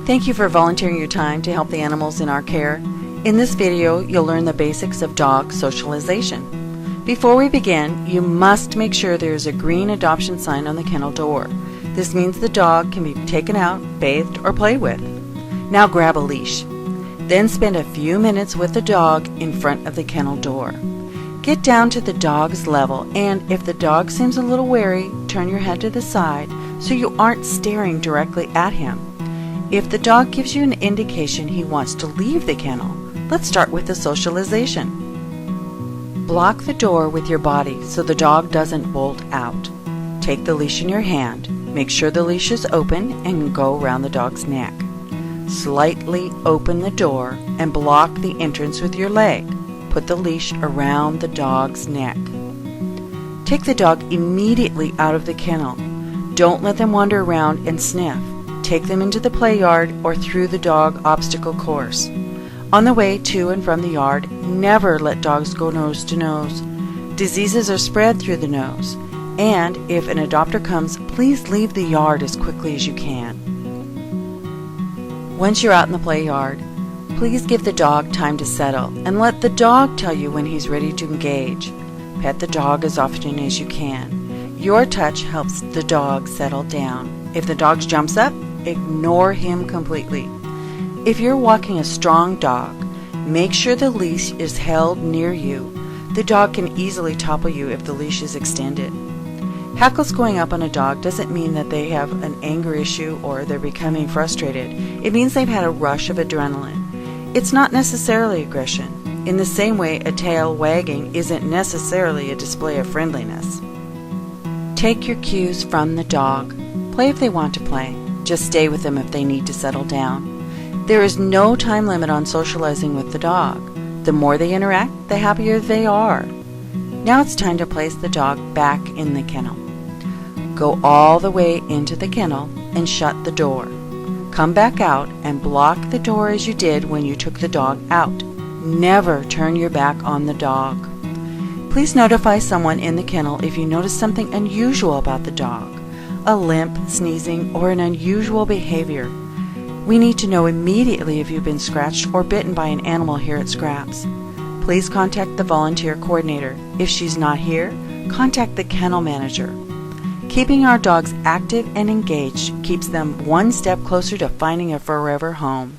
Thank you for volunteering your time to help the animals in our care. In this video, you'll learn the basics of dog socialization. Before we begin, you must make sure there is a green adoption sign on the kennel door. This means the dog can be taken out, bathed, or played with. Now grab a leash. Then spend a few minutes with the dog in front of the kennel door. Get down to the dog's level, and if the dog seems a little wary, turn your head to the side so you aren't staring directly at him. If the dog gives you an indication he wants to leave the kennel, let's start with the socialization. Block the door with your body so the dog doesn't bolt out. Take the leash in your hand. Make sure the leash is open and go around the dog's neck. Slightly open the door and block the entrance with your leg. Put the leash around the dog's neck. Take the dog immediately out of the kennel. Don't let them wander around and sniff. Take them into the play yard or through the dog obstacle course. On the way to and from the yard, never let dogs go nose to nose. Diseases are spread through the nose, and if an adopter comes, please leave the yard as quickly as you can. Once you're out in the play yard, please give the dog time to settle and let the dog tell you when he's ready to engage. Pet the dog as often as you can. Your touch helps the dog settle down. If the dog jumps up, ignore him completely. If you're walking a strong dog, make sure the leash is held near you. The dog can easily topple you if the leash is extended. Hackles going up on a dog doesn't mean that they have an anger issue or they're becoming frustrated. It means they've had a rush of adrenaline. It's not necessarily aggression. In the same way, a tail wagging isn't necessarily a display of friendliness. Take your cues from the dog. Play if they want to play. Just stay with them if they need to settle down. There is no time limit on socializing with the dog. The more they interact, the happier they are. Now it's time to place the dog back in the kennel. Go all the way into the kennel and shut the door. Come back out and block the door as you did when you took the dog out. Never turn your back on the dog. Please notify someone in the kennel if you notice something unusual about the dog, a limp, sneezing, or an unusual behavior. We need to know immediately if you've been scratched or bitten by an animal here at Scraps. Please contact the volunteer coordinator. If she's not here, contact the kennel manager. Keeping our dogs active and engaged keeps them one step closer to finding a forever home.